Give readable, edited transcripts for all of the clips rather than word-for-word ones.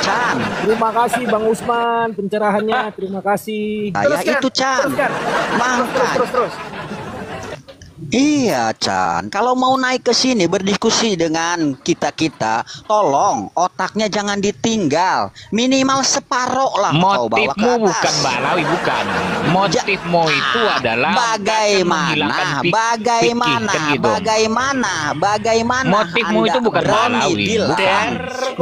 Chan. Terima kasih Bang Usman pencerahannya. Terima kasih. Ya itu Chan. Terus. Iya Chan, kalau mau naik ke sini berdiskusi dengan kita-kita, tolong otaknya jangan ditinggal, minimal separoh lah kau bawa ke Motifmu atas. bukan Mbak Alawi, bukan. Motifmu itu adalah bagaimana motifmu Anda itu bukan Mbak berani Alawi, bilang bukan.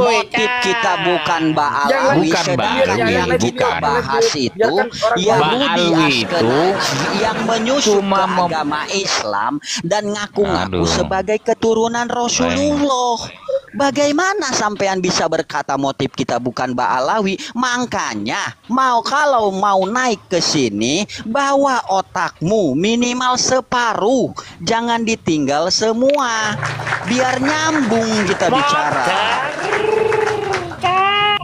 motif kita bukan Mbak Alawi, Bukan Mbak sedangkan Alawi, yang kita bukan. bahas itu Mbak Alawi itu yang menyusup cuma ke agama Islam dan ngaku-ngaku sebagai keturunan Rasulullah. Bagaimana sampean bisa berkata motif kita bukan Ba'alawi? Makanya kalau mau naik ke sini, bawa otakmu minimal separuh, jangan ditinggal semua, biar nyambung kita bicara.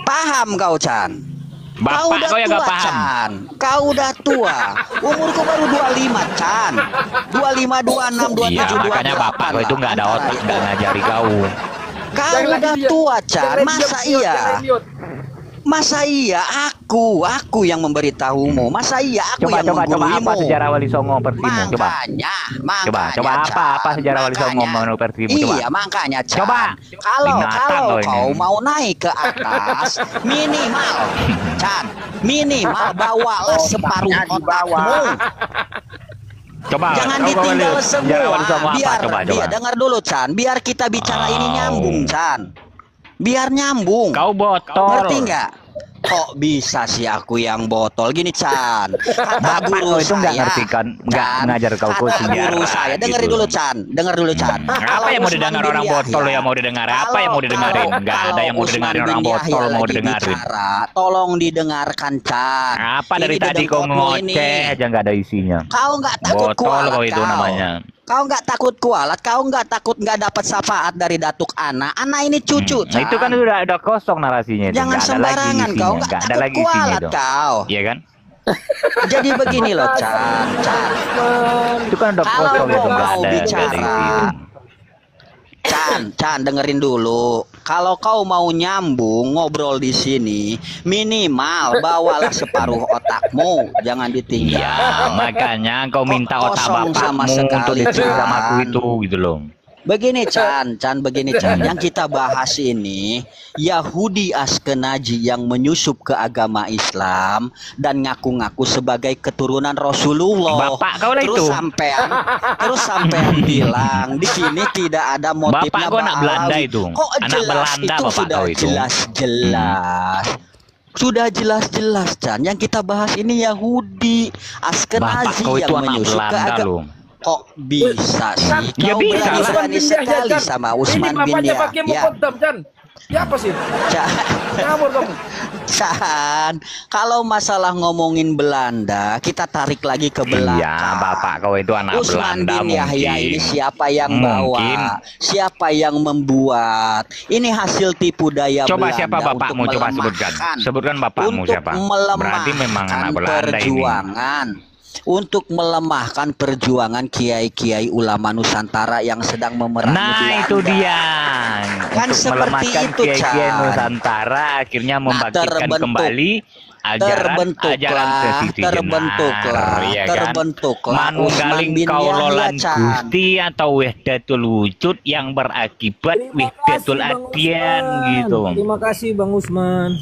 Paham kau Chan? Bapak kau yang gak paham. Chan. Kau udah tua. Umurku baru 25 Chan. 25, 26, 27, Iya, makanya bapak kau itu nggak ada otak, nggak ngajari kau. Kau udah tua Chan. Masa iya aku yang memberitahumu? Masa iya aku yang Coba apa sejarah Wali Songo Persimu? Coba apa sejarah Wali Songo menurut Persimu? Iya makanya Chan. Kalau kau mau naik ke atas, minimal bawalah separuh otakmu. Jangan ditinggal semua. Biar dengar dulu Chan, biar kita bicara ini nyambung Chan. Biar nyambung. Kau botol. Ngerti nggak? Kok bisa sih aku yang botol gini Chan? Kata guru itu nggak ngerti kan, nggak ngajar kau sejarah. Guru saya, dengar dulu Chan. Apa yang mau didengar orang botol yang mau didengar? Apa yang mau didengarin? Nggak ada yang mau didengarin orang botol mau didengarin. Tolong didengarkan Chan. Apa dari tadi kau ngoceh aja nggak ada isinya? Kau nggak takut kualat kau itu namanya. Kau nggak takut kualat, kau nggak takut nggak dapat syafaat dari datuk anak ini cucu. Nah, itu kan udah kosong narasinya. Jangan sembarangan kau, nggak takut kualat kau. Iya kan? Jadi begini loh Chan. Itu kan udah kosong itu nggak ada bicara. Chan dengerin dulu. Kalau kau mau nyambung ngobrol di sini, minimal bawalah separuh otakmu, jangan ditinggal. Ya, makanya kau minta otak bapakmu untuk dicerita sama aku itu gitu loh. Begini Chan, yang kita bahas ini Yahudi Askenazi yang menyusup ke agama Islam dan ngaku-ngaku sebagai keturunan Rasulullah. Bapak kau lah itu. Terus sampean bilang di sini tidak ada motifnya. Bapak kau anak Belanda itu. Kok anak Belanda itu bapak sudah kau itu. Jelas-jelas. Sudah jelas-jelas Chan, yang kita bahas ini Yahudi Askenazi yang menyusup ke agama. Kok bisa sih? Ya Kau bisa berani sekali sama Usman bin Yahya. Ya apa sih? Chan, kalau masalah ngomongin Belanda, kita tarik lagi ke belakang. Iya, bapak kau itu anak Usman Belanda bin Yahya mungkin. ini siapa yang bawa? Siapa yang membuat? Ini hasil tipu daya Coba Belanda. siapa bapakmu? Coba sebutkan bapakmu siapa? Berarti memang anak Belanda ini. Untuk melemahkan perjuangan kiai-kiai ulama Nusantara yang sedang memerangi Belanda. Itu dia. Kan untuk seperti melemahkan itu kiai-kiai Nusantara akhirnya membangkitkan kembali ajaran sesisi terbentuklah Manunggaling kaulolan Gusti atau wahdatul wujud yang berakibat wahdatul adyan gitu. Terima kasih Bang Usman.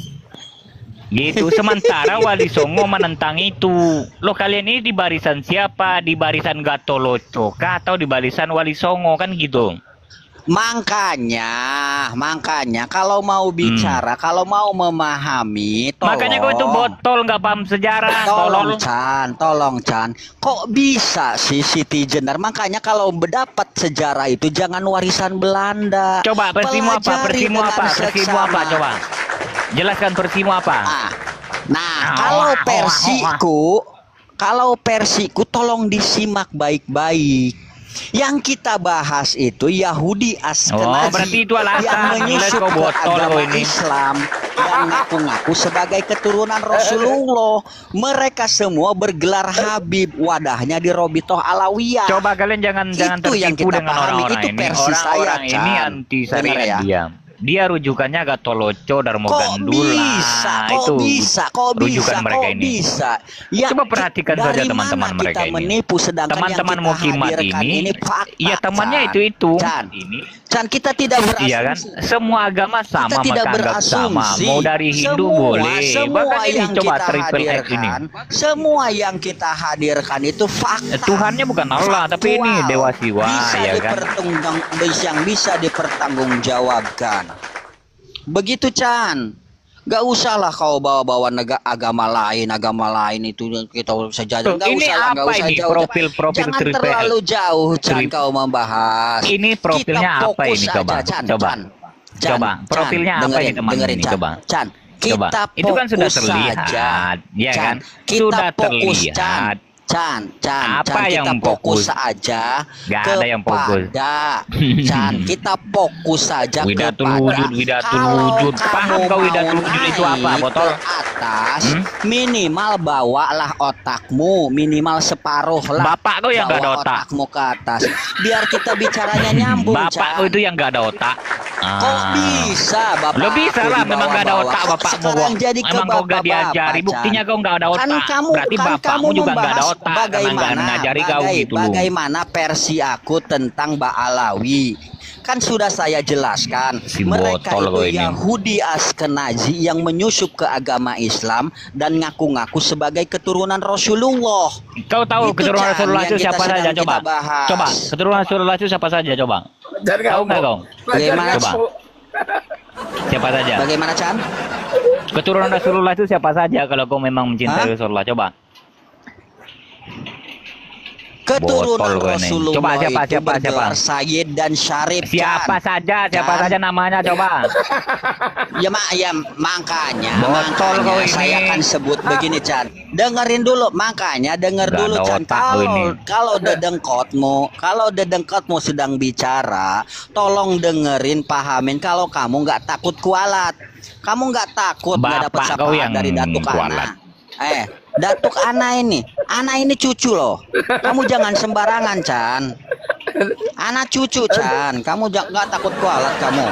Gitu. Sementara Wali Songo menentang itu. Loh, kalian ini di barisan siapa? Di barisan Gatoloco kah atau di barisan Wali Songo kan gitu? Makanya kalau mau bicara, kalau mau memahami, makanya kau itu botol nggak paham sejarah. Tolong Chan. Kok bisa sih Siti Jenar? Makanya kalau mendapat sejarah itu jangan warisan Belanda. Coba Persimu apa? Coba jelaskan Persimu apa? Kalau Persiku tolong disimak baik-baik. Yang kita bahas itu Yahudi Askenazi yang menyusup ke agama Islam dan ngaku-ngaku sebagai keturunan Rasulullah. Mereka semua bergelar Habib, wadahnya di Robitoh Alawiyah. Coba kalian jangan tertipu dengan orang-orang ini. Orang-orang ini anti syariat diam. Dia rujukannya Gattoloco, Darmo Kok Gandula. bisa? Itu Kok rujukan mereka ini. bisa? Ya, Coba perhatikan saja dari teman-teman mana mereka kita ini. menipu sedangkan Teman-teman yang kita Mukimat hadirkan ini, fakta, ya temannya Chan. itu. Chan, Ini, Chan, kita tidak berasumsi. iya kan? Semua agama sama, Kita tidak maka anggap sama. berasumsi. Mau dari Hindu boleh. Semua Bahkan ini yang coba kita triple X ini. hadirkan, semua yang kita hadirkan itu fakta. Tuhannya bukan Allah, tapi ini Faktual. Dewa Siwa, bisa ya kan? yang bisa dipertanggungjawabkan. Begitu, Chan. Gak usahlah kau bawa-bawa agama lain itu kita saja. Gak Ini usah, apa ini profil Jangan triple X? terlalu jauh, Chan, kau membahas. Ini profilnya Kita apa fokus ini, coba? aja, Chan, Coba. Chan. Chan, Coba, profilnya Chan, apa ini, teman dengerin, ini, Chan. coba. Chan, Coba. kita Itu kan sudah fokus terlihat, saja. ya Chan, kan? kita Sudah fokus, terlihat. Chan, Apa yang kita fokus fokus? saja Gak ada yang fokus. Chan, kita fokus saja Widatul kepada Widatul kalau Wujud. Paham kamu kau Widatul mau Wujud itu apa, naik botol? ke atas, minimal bawalah otakmu, minimal separuh lah. Bapak kau yang gak ada bawa otak. otakmu ke atas, biar kita bicaranya nyambung, Bapak Chan. kau itu yang gak ada otak. Kok bisa bapak? Lo bisa lah, memang gak ada otak bapakmu. Sekarang jadi ke Memang kau gak bapak-bapak, diajari, Chan. buktinya kau gak ada otak. Berarti Kan bapakmu kamu juga gak ada membahas otak karena gak ngajari kau gitu loh. bagaimana versi aku tentang Ba'alawi. Kan sudah saya jelaskan, Si mereka botol kau itu ini. Yahudi Askenazi yang menyusup ke agama Islam dan ngaku-ngaku sebagai keturunan Rasulullah. Kau tahu Itu, keturunan Chan, Rasulullah yang itu kita siapa sedang saja, kita coba? bahas. Coba, keturunan Rasulullah itu siapa saja, coba? Tahu nggak kau? Bagaimana? Coba. Siapa saja? Bagaimana, Chan? Keturunan Rasulullah itu siapa saja kalau kau memang mencintai Hah? Rasulullah, coba. Keturunan Botol kau ini. Rasulullah Coba, siapa, itu siapa? bergelar Sayyid dan Syarif, Siapa Chan. siapa Chan. saja namanya, coba. Ya makanya Botol kau ini. saya akan sebut begini, Chan. Dengerin dulu, makanya denger Nggak dulu, ada Chan. otak kau ini. Kalau dedengkotmu sedang bicara, tolong dengerin, pahamin. Kalau kamu nggak takut kualat, kamu nggak takut nggak dapat Bapak kau yang syafaat dari Datuk kualat. Ana. Datuk Ana ini cucu loh. Kamu jangan sembarangan, Chan. Anak cucu, Chan. Kamu nggak takut kualat kamu.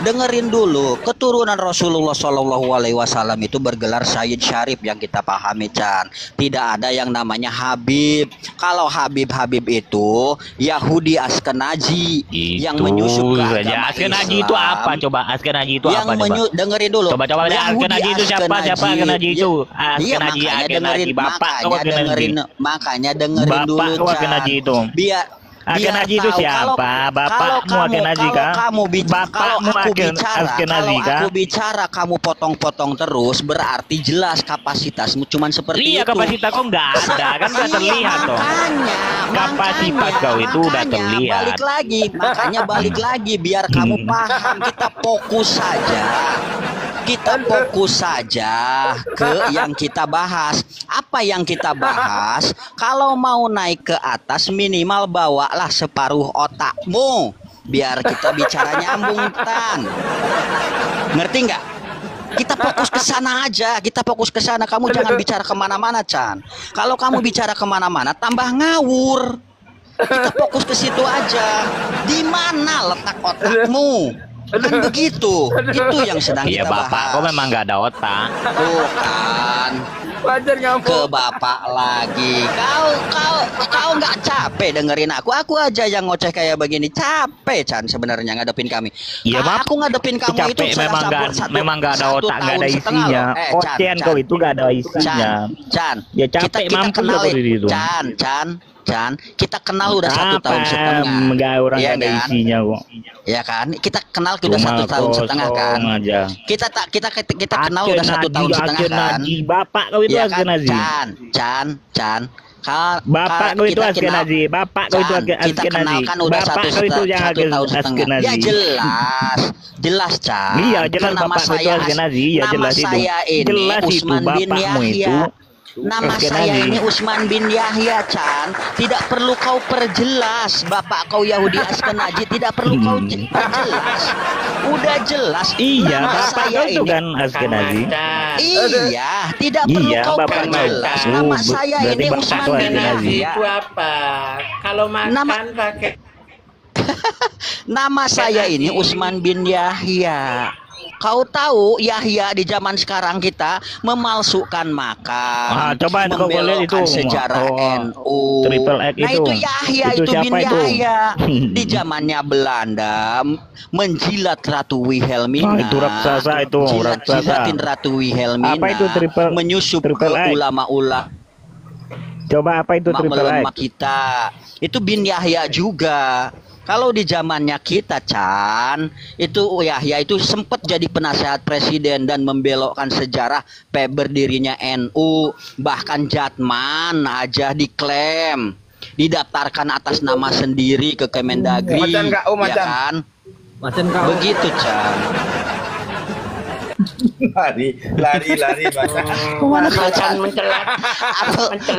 Dengerin dulu, keturunan Rasulullah Shallallahu Alaihi Wasallam itu bergelar Sayyid Syarif yang kita pahami, Chan. Tidak ada yang namanya Habib. Kalau Habib itu Yahudi Askenazi yang menyusup ke agama saja. Askenazi Islam. itu apa, coba? Askenazi itu Yang apa, coba? dengerin dulu. Coba Yahudi Askenazi itu siapa Askenazi itu? Iya, Askenazi bapak kau Askenazi. makanya dengerin Bapak dulu, kau Chan. Askenazi itu. Biar Askenazi itu tahu. siapa? Bapakmu Askenazi kah? Kalau Bapakmu Askenazi kah? aku bicara kamu potong-potong terus, berarti jelas kapasitasmu cuman seperti Iya, itu. kapasitas kau nggak ada, kan udah terlihat toh. Kapasitas kau itu udah terlihat. Balik lagi biar kamu paham. Kita fokus saja ke yang kita bahas. Apa yang kita bahas? Kalau mau naik ke atas, minimal bawalah separuh otakmu biar kita bicara nyambung, Tan. Ngerti nggak? Kita fokus ke sana aja. Kamu jangan bicara kemana-mana, Chan. Kalau kamu bicara kemana-mana, tambah ngawur. Kita fokus ke situ aja. Di mana letak otakmu? Kan begitu. Itu yang sedang Iya, kita bapak bahas. kau memang nggak ada otak. Tuh kan. Wajar Ke ngamuk. bapak lagi. Kau nggak capek dengerin aku? Aku aja yang ngoceh kayak begini. Capek, Chan, sebenarnya ngadepin kami. Iya, Bapak. Aku ngadepin kamu itu Capek, memang nggak ada otak, nggak ada isinya. Ocean kau itu nggak ada isinya. Chan, Ya capek, kita mampus kenal aku di situ. Chan, kita kenal udah 1 tahun setengah. Enggak, orang Iya nggak ada kan? isinya kok. Ya kan? Kita kenal udah Cuma 1 tahun setengah kan. kosong aja. Kita kenal udah 1 tahun setengah kan. Bapak kau itu Ya kan, Askenazi. Chan. Bapak kau itu Askenazi. Bapak kau itu Kita Askenazi. kenal kan udah Bapak kau itu yang 1 tahun setengah. Ya jelas, Chan. Iya, jelas Nama bapak kau itu saya Askenazi. Iya, nama jelas itu. saya ini Jelas itu Usman bin bapakmu Yahya. itu. Nama Askenazi. saya ini Usman bin Yahya, Chan. Tidak perlu kau perjelas. Bapak kau Yahudi Askenazi, tidak perlu kau perjelas. Udah jelas. Iya, Nama bapak saya kau itu ini. kan Askenazi. Iya, tidak perlu Iya, kau bapak perjelas. kau. Nama saya Berarti ini bapak Usman kau bin Askenazi. Yahya. Itu apa? Kalau makan Nama- pakai Nama saya ini Usman bin Yahya. Kau tahu Yahya di zaman sekarang kita memalsukan makam, Coba kau lihat itu sejarah NU. Triple X Nah itu. itu Yahya itu bin Yahya di zamannya Belanda menjilat Ratu Wilhelmina. Itu raksasa itu, jilatin Ratu Wilhelmina. Apa itu menyusup ke ulama-ulama. Coba apa itu triple X? Kita itu bin Yahya juga. Kalau di zamannya kita, Chan, itu Yahya itu sempat jadi penasehat presiden dan membelokkan sejarah berdirinya NU. Bahkan Jatman aja diklaim, didaftarkan atas nama sendiri ke Kemendagri, ya kan? Begitu, Chan. lari Macan mencelat.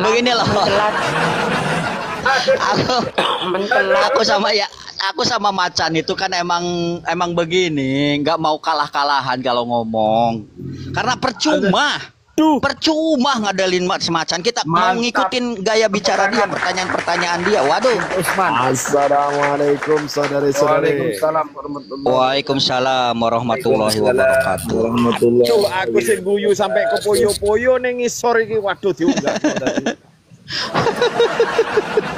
Begini loh. Aku sama Macan itu kan emang begini, nggak mau kalah-kalahan kalau ngomong, karena percuma ngadalin Macan. Kita mau ngikutin gaya bicara dia, pertanyaan-pertanyaan dia. Waduh. Assalamualaikum saudari-saudari. Waalaikumsalam warahmatullahi wabarakatuh. Coba aku sing guyu sampai ke poyo-poyo ning ngisor iki, waduh diunggah.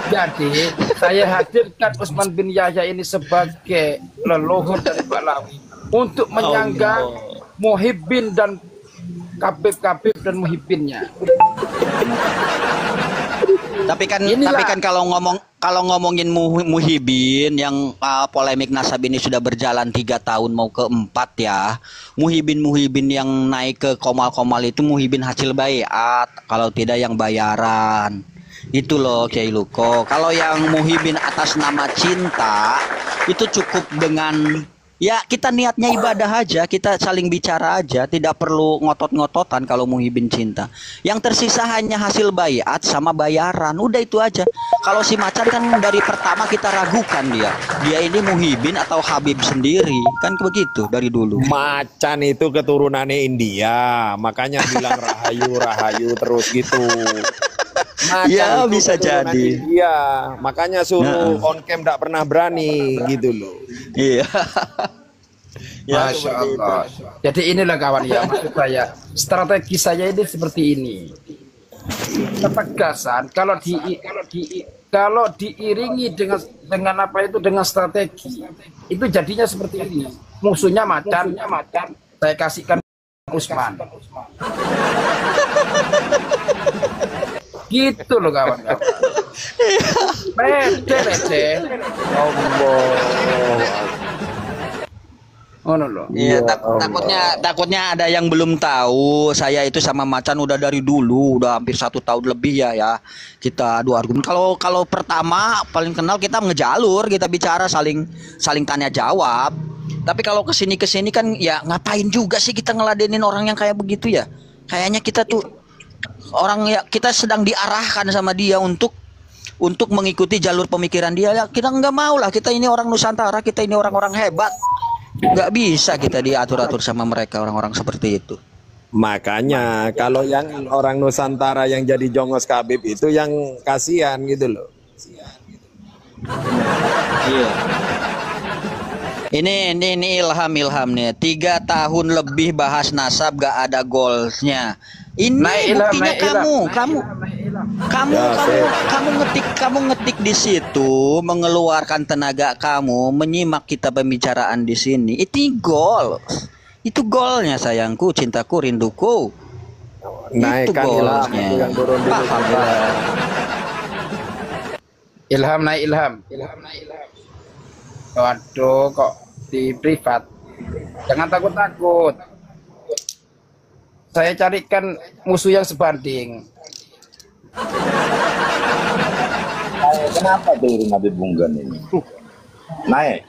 Jadi saya hadirkan Usman bin Yahya ini sebagai leluhur dari Ba'alawi untuk menyangga Muhyiddin dan Kabib dan Muhyiddinnya. Tapi kan kalau ngomongin Muhyiddin yang polemik nasab ini sudah berjalan 3 tahun mau ke 4 ya. Muhyiddin yang naik ke komal-komal itu Muhyiddin hasil baiat, kalau tidak yang bayaran. Itu loh Kiai Luko. Kalau yang Muhyiddin atas nama cinta itu cukup dengan ya kita niatnya ibadah aja, kita saling bicara aja, tidak perlu ngotot-ngototan kalau Muhyiddin cinta. Yang tersisa hanya hasil baiat sama bayaran, udah itu aja. Kalau si Macan kan dari pertama kita ragukan dia ini Muhyiddin atau Habib sendiri, kan begitu dari dulu. Macan itu keturunannya India, makanya bilang rahayu terus gitu. Macan ya bisa jadi. Iya, makanya suruh on cam tidak pernah berani gitu loh. Iya. Ya, Masya Allah. Jadi inilah kawan ya, maksud saya strategi saya ini seperti ini. Ketegasan kalau diiringi dengan apa itu, dengan strategi itu jadinya seperti ini. Musuhnya Macan, saya kasihkan Usman. Gitu loh kawan-kawan. Receh. Oh no. Iya, takutnya ada yang belum tahu. Saya itu sama Macan udah dari dulu, udah hampir 1 tahun lebih ya. Kita adu argumen. Kalau pertama paling kenal kita ngejalur, kita bicara saling tanya jawab. Tapi kalau kesini kan ya ngapain juga sih kita ngeladenin orang yang kayak begitu ya? Kayaknya kita tuh orang ya, kita sedang diarahkan sama dia untuk mengikuti jalur pemikiran dia. Ya, kita nggak mau lah, kita ini orang Nusantara, kita ini orang-orang hebat, nggak bisa kita diatur-atur sama mereka, orang-orang seperti itu. Makanya kalau yang orang Nusantara yang jadi jongos Habib itu yang kasihan gitu loh. Iya. Ini ilham nih. 3 tahun lebih bahas nasab gak ada goalsnya. Ini buktinya kamu ngetik di situ, mengeluarkan tenaga kamu, menyimak kita pembicaraan di sini. Itu gol. Itu golnya sayangku, cintaku, rinduku. Itu golnya. Paham ya. Ilham. Waduh, kok di privat. Jangan takut-takut. Saya carikan musuh yang sebanding. Kenapa tuh Nabi Bunggan ini? Naik.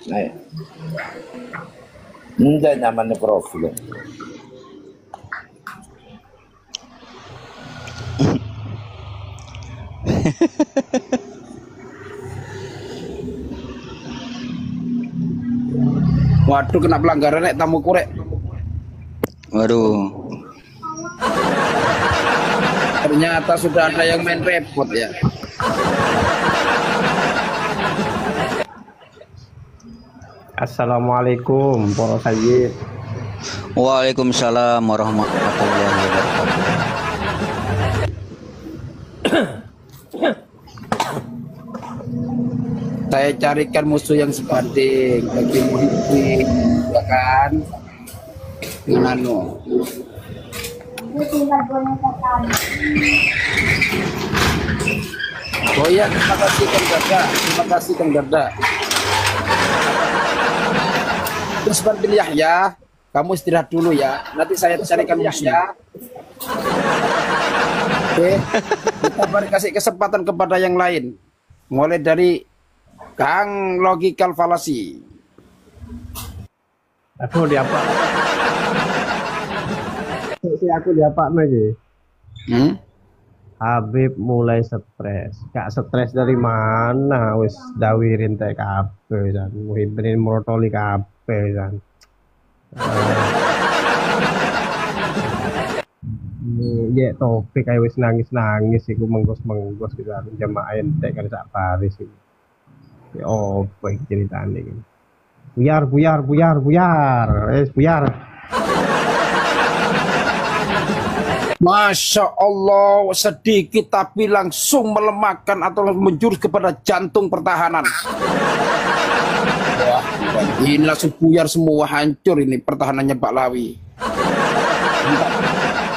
Enggak nyamannya profil. Waduh, kena pelanggaran nek tamu kurek. Waduh. Ternyata sudah ada yang main repot ya. Assalamualaikum para sayyid. Waalaikumsalam warahmatullahi wabarakatuh. Saya carikan musuh yang sebanding bagi Muhyiddin, ya kan? Yunano. Oh iya, terima kasih Kang Darda. Terima kasih Kang Darda. Terus bin Yahya, kamu istirahat dulu ya. Nanti saya carikan musuh. Oke, kita beri kasih kesempatan kepada yang lain. Mulai dari Kang Logical Fallacy. Aku diapa? Aku diapa lagi. Habib mulai stres. Gak stres dari mana? Wis dawirin teh kabeh kan. Muhibrin merotoli kabeh kan. Ya topik ae wis nangis-nangis iku menggos-menggos gitu kan. Jamaah entek kan sak baris iki. Ya opo iki ceritane iki. Buyar. Buyar. Masya Allah, sedikit tapi langsung melemahkan atau menjurus kepada jantung pertahanan. Wah, ini langsung buyar semua, hancur ini pertahanannya Pak Lawi.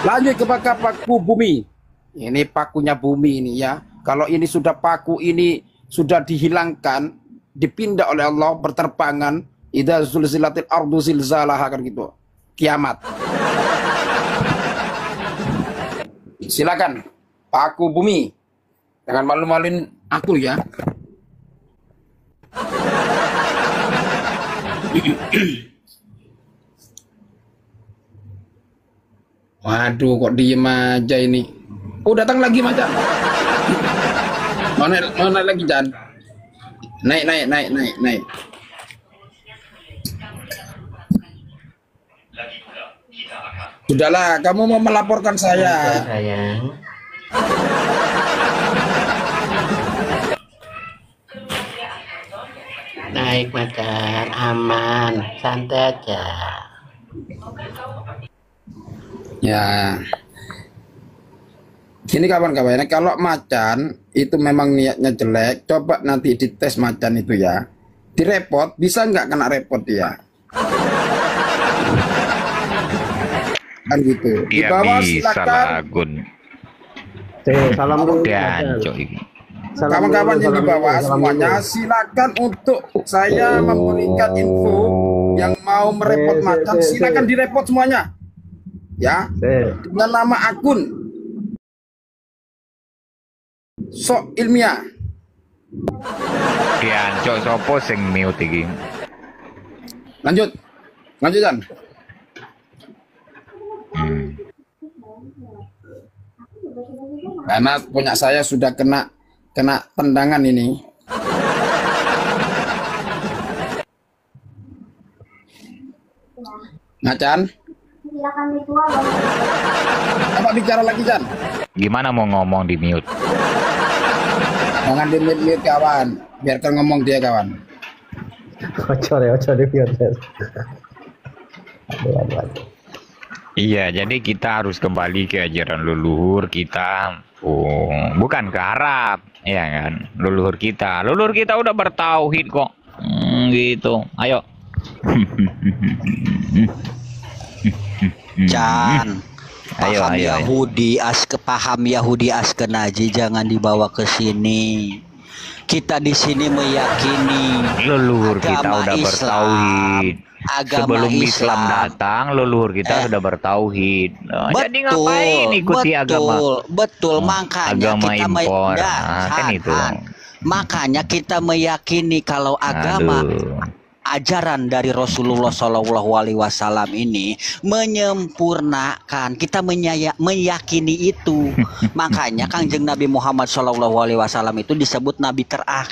Lanjut ke paku bumi. Ini pakunya bumi ini ya. Kalau ini sudah paku ini sudah dihilangkan, dipindah oleh Allah berterbangan. Idza zulzilatil ardu zilzalaha kan gitu. Kiamat. Silakan paku bumi. Jangan malu-maluin aku ya. Waduh, kok diem aja ini. Oh, datang lagi Macan. Mana lagi Jan? Naik. Sudahlah, kamu mau melaporkan saya. Sayang. Naik Macan, aman, santai aja. Ya. Gini kawan-kawan, kalau Macan itu memang niatnya jelek, coba nanti dites Macan itu ya. Direpot, bisa nggak kena repot ya? Kan gitu. Di Dia bawah bisa silakan. lah, Gun. Salam dulu. Dan ini. Kawan-kawan yang di bawah semuanya silakan untuk saya memberikan info yang mau merepot Macan, silakan direpot semuanya. Ya. Dengan nama akun Sok Ilmiah. Diancok sopo sing mute iki. Lanjut Jan. Karena punya saya sudah kena tendangan ini. Macan. Apa bicara lagi Jan? Gimana mau ngomong di mute? Jangan di mute kawan. Biarkan ngomong dia kawan. Ojo di biar. Iya, jadi kita harus kembali ke ajaran leluhur kita. Oh, bukan ke Arab, ya kan? Leluhur kita udah bertauhid kok. Gitu. Ayo. Jan, paham Yahudi Askenazi jangan dibawa ke sini. Kita di sini meyakini leluhur kita udah bertauhid. Sebelum Islam datang, leluhur kita sudah bertauhid. Jadi ngapain ikuti agama? Betul, makanya agama kita impor. Kan itu. Makanya kita meyakini kalau agama ajaran dari Rasulullah Shallallahu Alaihi Wasallam ini menyempurnakan, kita meyakini itu. Makanya Kanjeng Nabi Muhammad Shallallahu Alaihi Wasallam itu disebut Nabi terakhir.